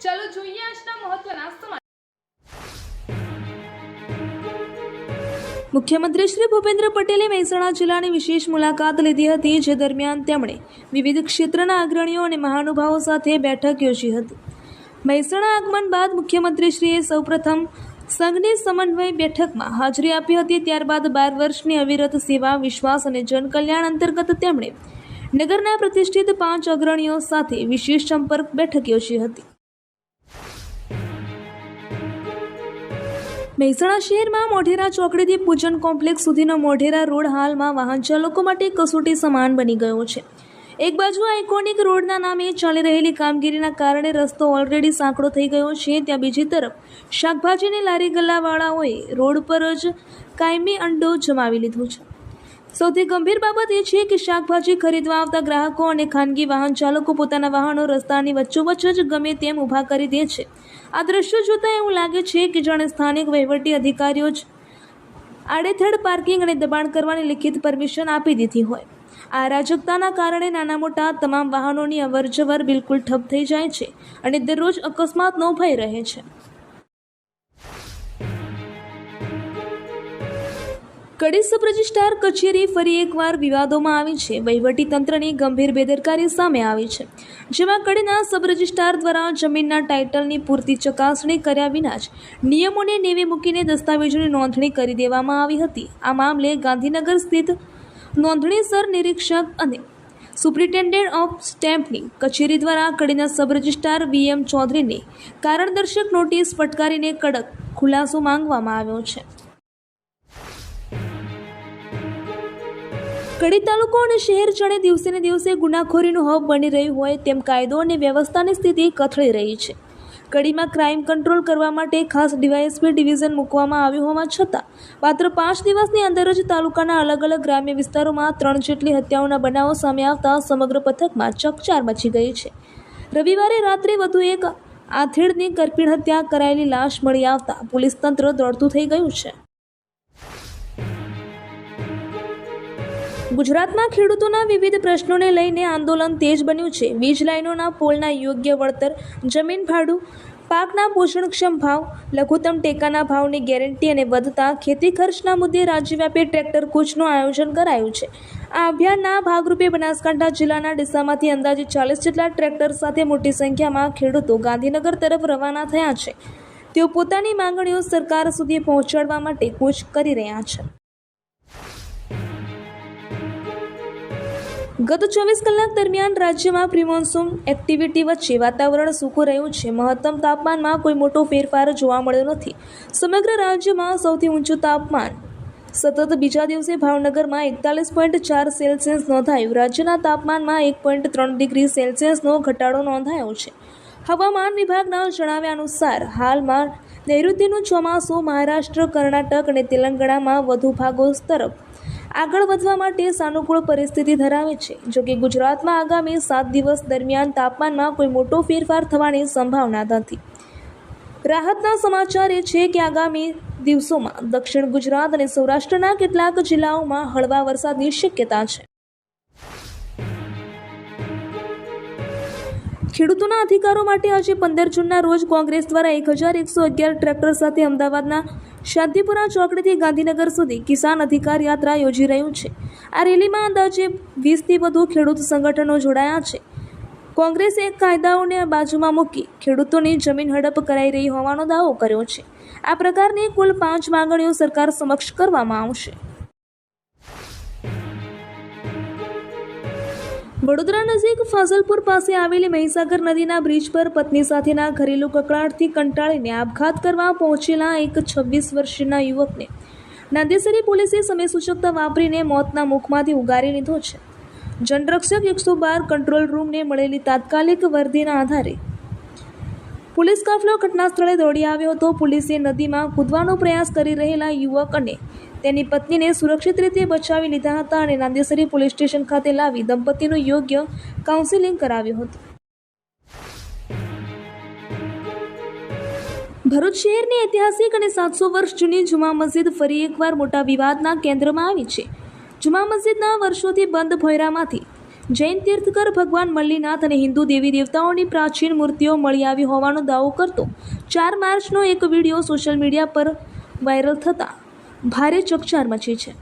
ચાલો જોઈએ આજના મહત્વના સમાચાર। મુખ્યમંત્રી શ્રી ભૂપેન્દ્ર પટેલે મહેસાણા જિલ્લાની વિશેષ મુલાકાત લીધી હતી, જે દરમિયાન તેમણે વિવિધ ક્ષેત્રના અગ્રણીઓ અને મહાનુભાવો સાથે બેઠક યોજી હતી। મહેસાણા આગમન બાદ મુખ્યમંત્રીશ્રીએ સૌપ્રથમ સંઘની સમન્વય બેઠકમાં હાજરી આપી હતી। ત્યારબાદ 12 વર્ષની અવિરત સેવા, વિશ્વાસ અને જનકલ્યાણ અંતર્ગત તેમણે નગરના પ્રતિષ્ઠિત 5 અગ્રણીઓ સાથે વિશેષ સંપર્ક બેઠક યોજી હતી। મહેસાણા શહેરમાં મોઢેરા ચોકડીથી પૂજન કોમ્પ્લેક્સ સુધીનો મોઢેરા રોડ હાલમાં વાહન ચાલકો માટે કસોટી સમાન બની ગયો છે। એક બાજુ આઇકોનિક રોડના નામે ચાલી રહેલી કામગીરીના કારણે રસ્તો ઓલરેડી સાંકડો થઈ ગયો છે, ત્યાં બીજી તરફ શાકભાજીની લારી ગલ્લાવાળાઓએ રોડ પર જ કાયમી અંડો જમાવી લીધો છે। સૌથી ગંભીર બાબત એ છે કે શાકભાજી ખરીદવા આવતા ગ્રાહકો અને ખાનગી વાહન ચાલકો પોતાના વાહનો રસ્તાની વચ્ચોવચ્ચ જ ગમે તેમ ઊભા કરી દે છે। આ દ્રશ્યો જોતા એવું લાગે છે કે જાણે સ્થાનિક વહીવટી અધિકારીઓ જ આડેધડ પાર્કિંગ અને દબાણ કરવાની લિખિત પરમિશન આપી દીધી હોય। આ અરાજકતાના કારણે નાના મોટા તમામ વાહનોની અવરજવર બિલકુલ ઠપ થઈ જાય છે અને દરરોજ અકસ્માતનો ભય રહે છે। કડી સબ રજિસ્ટ્રાર કચેરી ફરી એકવાર વિવાદોમાં આવી છે। વહીવટીતંત્રની ગંભીર બેદરકારી સામે આવી છે, જેમાં કડીના સબ રજિસ્ટ્રાર દ્વારા જમીનના ટાઇટલની પૂરતી ચકાસણી કર્યા વિના જ નિયમોને નેવે મૂકીને દસ્તાવેજોની નોંધણી કરી દેવામાં આવી હતી। આ મામલે ગાંધીનગર સ્થિત નોંધણીસર નિરીક્ષક અને સુપ્રિન્ટેન્ડન્ટ ઓફ સ્ટેમ્પની કચેરી દ્વારા કડીના સબ રજિસ્ટ્રાર VM ચૌધરીને કારણદર્શક નોટિસ ફટકારીને કડક ખુલાસો માંગવામાં આવ્યો છે। કડી તાલુકો અને શહેર જાણે દિવસે ને દિવસે ગુનાખોરીનું હબ બની રહ્યું હોય તેમ કાયદો અને વ્યવસ્થાની સ્થિતિ કથળી રહી છે। કડીમાં ક્રાઇમ કંટ્રોલ કરવા માટે ખાસ ડીવાયએસપી ડિવિઝન મૂકવામાં આવ્યું હોવા છતાં માત્ર 5 દિવસની અંદર જ તાલુકાના અલગ અલગ ગ્રામ્ય વિસ્તારોમાં 3 જેટલી હત્યાઓના બનાવો સામે આવતા સમગ્ર પથકમાં ચકચાર મચી ગઈ છે। રવિવારે રાત્રે વધુ એક આથેડની કરપીણ હત્યા કરાયેલી લાશ મળી આવતા પોલીસ તંત્ર દોડતું થઈ ગયું છે। ગુજરાતમાં ખેડૂતોના વિવિધ પ્રશ્નોને લઈને આંદોલન તેજ બન્યું છે। વીજ લાઇનોના પોલના યોગ્ય વળતર, જમીન ભાડું, પાકના પોષણક્ષમ ભાવ, લઘુત્તમ ટેકાના ભાવની ગેરંટી અને વધતા ખેતી ખર્ચના મુદ્દે રાજ્યવ્યાપી ટ્રેક્ટર કૂચનું આયોજન કરાયું છે। આ અભિયાનના ભાગરૂપે બનાસકાંઠા જિલ્લાના ડીસામાંથી અંદાજે 40 જેટલા ટ્રેક્ટર સાથે મોટી સંખ્યામાં ખેડૂતો ગાંધીનગર તરફ રવાના થયા છે। તેઓ પોતાની માંગણીઓ સરકાર સુધી પહોંચાડવા માટે કૂચ કરી રહ્યા છે। ગત 24 કલાક દરમિયાન રાજ્યમાં પ્રી-મોન્સૂન એક્ટિવિટી વચ્ચે વાતાવરણ સૂકું રહ્યું છે। મહત્તમ તાપમાનમાં કોઈ મોટો ફેરફાર જોવા મળ્યો નથી। સમગ્ર રાજ્યમાં સૌથી ઊંચું તાપમાન સતત બીજા દિવસે ભાવનગરમાં 41.4 સેલ્સિયસ નોંધાયું। રાજ્યના તાપમાનમાં 1.3 ડિગ્રી સેલ્સિયસનો ઘટાડો નોંધાયો છે। હવામાન વિભાગના જણાવ્યા અનુસાર હાલમાં નૈઋત્યનું ચોમાસું મહારાષ્ટ્ર, કર્ણાટક અને તેલંગાણામાં વધુ ભાગો તરફ આગળ વધવા માટે સાનુકૂળ પરિસ્થિતિ ધરાવે છે। જોકે ગુજરાતમાં આગામી 7 દિવસ દરમિયાન તાપમાનમાં કોઈ મોટો ફેરફાર થવાની સંભાવના નથી। રાહતના સમાચાર એ છે કે આગામી દિવસોમાં દક્ષિણ ગુજરાત અને સૌરાષ્ટ્રના કેટલાક જિલ્લાઓમાં હળવા વરસાદની શક્યતા છે। ખેડૂતોના અધિકારો માટે આજે 15 જૂનના રોજ કોંગ્રેસ દ્વારા 1111 ટ્રેક્ટર સાથે અમદાવાદના શાંતિપુરા ચોકડીથી ગાંધીનગર સુધી કિસાન અધિકાર યાત્રા યોજી રહ્યું છે। આ રેલીમાં અંદાજે 20થી વધુ ખેડૂત સંગઠનો જોડાયા છે। કોંગ્રેસે કાયદાઓને બાજુમાં મૂકી ખેડૂતોની જમીન હડપ કરાઈ રહી હોવાનો દાવો કર્યો છે। આ પ્રકારની કુલ 5 માંગણીઓ સરકાર સમક્ષ કરવામાં આવશે। વડોદરા નજીક ફાઝલપુર પાસે આવેલી મહીસાગર નદીના બ્રિજ પર પત્ની સાથેના ઘરેલું કકળાટથી કંટાળીને આપઘાત કરવા પહોંચેલા એક 26 વર્ષીય યુવકને નાંદેસરી પોલીસે સમયસૂચકતા વાપરીને મોતના મુખમાંથી ઉગારી લીધો છે। જનરક્ષક 112 કંટ્રોલ રૂમને મળેલી તાત્કાલિક વર્દીના આધારે પોલીસ કાફલો ઘટના સ્થળે દોડી આવ્યો હતો। પોલીસે નદીમાં કૂદવાનો પ્રયાસ કરી રહેલા યુવક અને તેની પત્નીને સુરક્ષિત રીતે બચાવી લીધા હતા અને નાંદેસરી પોલીસ સ્ટેશન ખાતે લાવી દંપતીનું યોગ્ય કાઉન્સેલિંગ કરાવ્યું હતું। ભરૂચ શહેરની ઐતિહાસિક અને 700 વર્ષ જૂની જુમા મસ્જિદ ફરી એકવાર મોટા વિવાદના કેન્દ્રમાં આવી છે। જુમા મસ્જિદના વર્ષોથી બંધ ભોયરામાંથી જૈન તીર્થકર ભગવાન મલ્લીનાથ અને હિન્દુ દેવી દેવતાઓની પ્રાચીન મૂર્તિઓ મળી આવી હોવાનો દાવો કરતો 4 માર્ચનો એક વિડીયો સોશિયલ મીડિયા પર વાયરલ થતાં ભારે ચકચાર મચી છે.